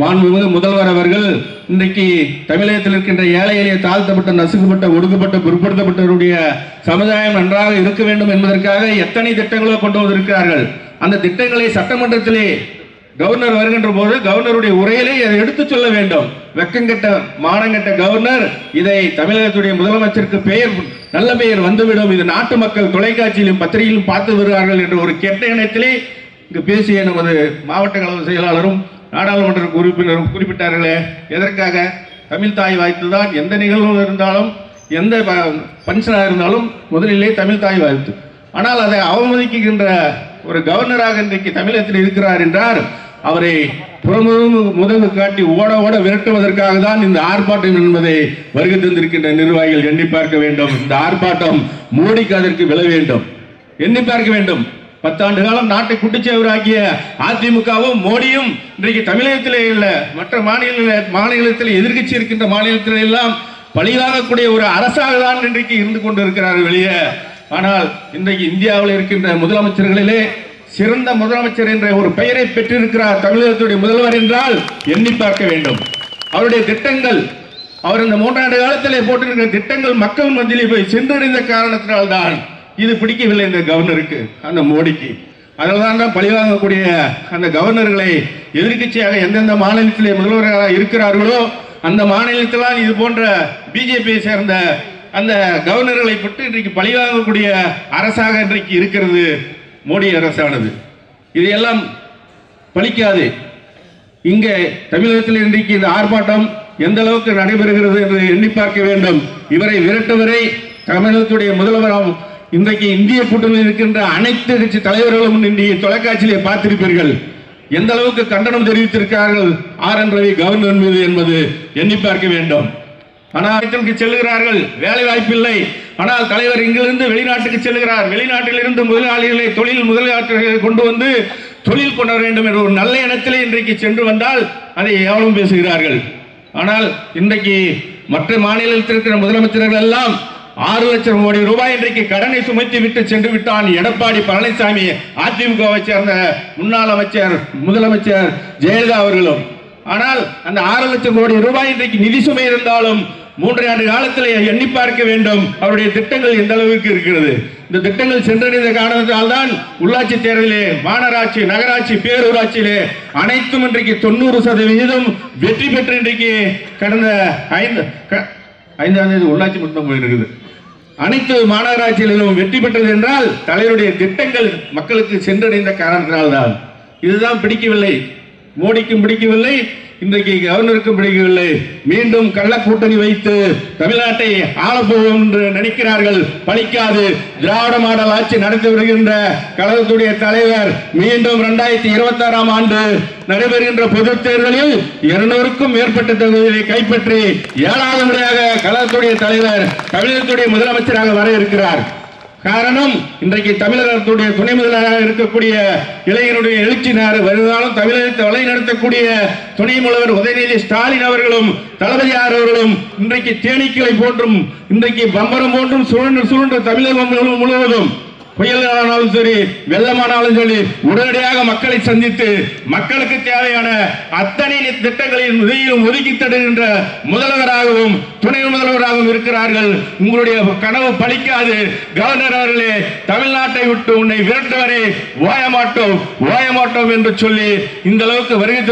மாண்புமிகு முதல்வர் அவர்கள் இன்றைக்கு தமிழகத்தில் இருக்கின்ற ஏழை எளிய தாழ்த்தப்பட்ட நசுக்கப்பட்ட ஒடுக்கப்பட்ட பிற்படுத்தப்பட்டவருடைய சமுதாயம் நன்றாக இருக்க வேண்டும் என்பதற்காக எத்தனை திட்டங்களோ கொண்டு வந்திருக்கிறார்கள். அந்த திட்டங்களை சட்டமன்றத்திலே கவர்னர் வருகின்ற போது கவர்னருடைய உரையிலே எடுத்து சொல்ல வேண்டும். வெக்கங்கெட்ட மானங்கெட்ட கவர்னர் இதை தமிழகத்துடைய முதலமைச்சருக்கு பெயர் நல்ல பெயர் வந்துவிடும், இது நாட்டு மக்கள் தொலைக்காட்சியிலும் பத்திரிகையிலும் பார்த்து வருகிறார்கள் என்ற ஒரு கெட்ட எண்ணத்திலே இங்கு பேசிய நமது மாவட்ட கழக செயலாளரும் நாடாளுமன்ற உறுப்பினரும் குறிப்பிட்டார்களே. எதற்காக? தமிழ் தாய் வாழ்த்து தான். எந்த நிகழ்வு இருந்தாலும் எந்த பங்கனாக இருந்தாலும் முதலிலே தமிழ் தாய் வாழ்த்து. ஆனால் அதை அவமதிக்கின்ற ஒரு கவர்னராக இன்றைக்கு தமிழகத்தில் இருக்கிறார் என்றால் அவரை முதல் காட்டி ஓட ஓட விரட்டுவதற்காக தான் இந்த ஆர்ப்பாட்டம் என்பதை வருகை தந்திருக்கின்ற நிர்வாகிகள் எண்ணி பார்க்க வேண்டும். இந்த ஆர்ப்பாட்டம் மோடிக்கு அதற்கு விழ வேண்டும், எண்ணி பார்க்க வேண்டும். 10 ஆண்டு காலம் நாட்டை குட்டிச்சவராக்கிய அதிமுகவும் மோடியும் இன்றைக்கு தமிழகத்திலே இல்ல மற்ற மாநிலத்தில் எதிர்கட்சி இருக்கின்ற மாநிலத்தில் எல்லாம் பழிவாங்கக்கூடிய ஒரு அரசாக தான் இன்றைக்கு இருந்து கொண்டிருக்கிறார்கள் வெளியே. ஆனால் இன்றைக்கு இந்தியாவில் இருக்கின்ற முதலமைச்சர்களிலே சிறந்த முதலமைச்சர் என்ற ஒரு பெயரை பெற்றிருக்கிறார் தமிழகத்துடைய முதல்வர் என்றால் எண்ணி பார்க்க வேண்டும். அவருடைய திட்டங்கள், அவர் இந்த 3 ஆண்டு காலத்திலே போட்டிருக்கிற திட்டங்கள் மக்கள் மத்தியிலே போய் சென்றடைந்த காரணத்தினால்தான் இது பிடிக்கவில்லை இந்த கவர்னருக்கு, அந்த மோடிக்கு. அதனால்தான் தான் பழிவாங்கக்கூடிய அந்த கவர்னர்களை எதிர்கட்சியாக எந்தெந்த மாநிலத்திலே முதல்வர்களாக இருக்கிறார்களோ அந்த மாநிலத்தில்தான் இது போன்ற பிஜேபியை சேர்ந்த அந்த கவர்னர்களை பற்றி இன்றைக்கு பழிவாங்கக்கூடிய அரசாக இன்றைக்கு இருக்கிறது மோடி அரசானது. இதையெல்லாம் பலிக்காது. இங்கே தமிழகத்தில் இன்றைக்கு இந்த ஆர்ப்பாட்டம் எந்த அளவுக்கு நடைபெறுகிறது என்று எண்ணி பார்க்க வேண்டும். இவரை விரட்டுவரை தமிழகத்துடைய முதல்வராகும் இன்றைக்கு இந்திய கூட்டணியில் இருக்கின்ற அனைத்து கட்சி தலைவர்களும் இன்றைய தொலைக்காட்சியிலே பார்த்திருப்பீர்கள். எந்த அளவுக்கு கண்டனம் தெரிவித்திருக்கிறார்கள் ஆர்.என். ரவி கவர்னர் மீது என்பது எண்ணி பார்க்க வேண்டும். ஆனால் செல்லுகிறார்கள், வேலை வாய்ப்பு இல்லை. ஆனால் தலைவர் இங்கிருந்து வெளிநாட்டுக்கு செல்லுகிறார். வெளிநாட்டில் இருந்து முதலாளிகளை தொழில் முதலாளிகளை கொண்டு வந்து தொழில் கொண்டு வர வேண்டும் என்ற ஒரு நல்ல எண்ணத்திலே இன்றைக்கு சென்று வந்தால் அதை எவ்வளவு பேசுகிறார்கள். ஆனால் இன்றைக்கு மற்ற மாநிலத்தில் இருக்கிற முதலமைச்சர்கள் எல்லாம் 6 லட்சம் கோடி ரூபாய் இன்றைக்கு கடனை சுமத்தி விட்டு சென்று விட்டான் எடப்பாடி பழனிசாமி, அதிமுகவை சேர்ந்த முன்னாள் அமைச்சர் முதலமைச்சர் ஜெயலலிதா அவர்களும். ஆனால் அந்த 6 லட்சம் கோடி ரூபாய் இன்றைக்கு நிதி சுமை இருந்தாலும் 3 ஆண்டு காலத்தில் எண்ணி பார்க்க வேண்டும் அவருடைய திட்டங்கள் எந்த அளவுக்கு இருக்கிறது. இந்த திட்டங்கள் சென்றடைந்த காரணத்தால் தான் உள்ளாட்சி தேர்தலிலே மாநகராட்சி நகராட்சி பேரூராட்சியிலே அனைத்தும் இன்றைக்கு 90% வெற்றி பெற்று இன்றைக்கு கடந்த 5ஆம் தேதி உள்ளாட்சி மட்டும் போயிருக்குது. அனைத்து மாநகராட்சிகளிலும் வெற்றி பெற்றது என்றால் தலைவருடைய திட்டங்கள் மக்களுக்கு சென்றடைந்த காரணத்தினால்தான். இதுதான் பிடிக்கவில்லை, மோடிக்கும் பிடிக்கவில்லை, இன்றைக்கு கவர்னருக்கும் பிடிக்கவில்லை. மீண்டும் கள்ள கூட்டணி வைத்து தமிழ்நாட்டை ஆளப்போவோம் என்று நினைக்கிறார்கள். பலிக்காது. திராவிட மாடல் ஆட்சி நடத்தி வருகின்ற கழகத்துடைய தலைவர் மீண்டும் 2026ஆம் ஆண்டு நடைபெறுகின்ற பொது தேர்தலில் 200க்கும் மேற்பட்ட தொகுதிகளை கைப்பற்றி 7வது முறையாக கழகத்துடைய தலைவர் தமிழகத்துடைய முதலமைச்சராக வர இருக்கிறார். காரணம், இன்றைக்கு தமிழகத்துடைய துணை முதல்வராக இருக்கக்கூடிய இளைஞருடைய எழுச்சி வருவதாலும் தமிழகத்தை வழி நடத்தக்கூடிய துணை முதல்வர் உதயநிதி ஸ்டாலின் அவர்களும் தளபதியார் அவர்களும் இன்றைக்கு தேனீக்களை போன்றும் இன்றைக்கு பம்பரம் போன்றும் சுழன்று தமிழகம் முழுவதும் புயலானாலும் சரி வெள்ளமானாலும் சரி உடனடியாக மக்களை சந்தித்து மக்களுக்கு தேவையான அத்தனை திட்டங்களின் உதவியும் ஒதுக்கி தருகின்ற முதல்வராகவும் துணை முதல்வராகவும் இருக்கிறார்கள். உங்களுடைய கனவு பலிக்காது. கவர்னர் அவர்களே, தமிழ்நாட்டை விட்டு உன்னை விரட்டுவரை ஓய மாட்டோம் என்று சொல்லி இந்த அளவுக்கு வருகை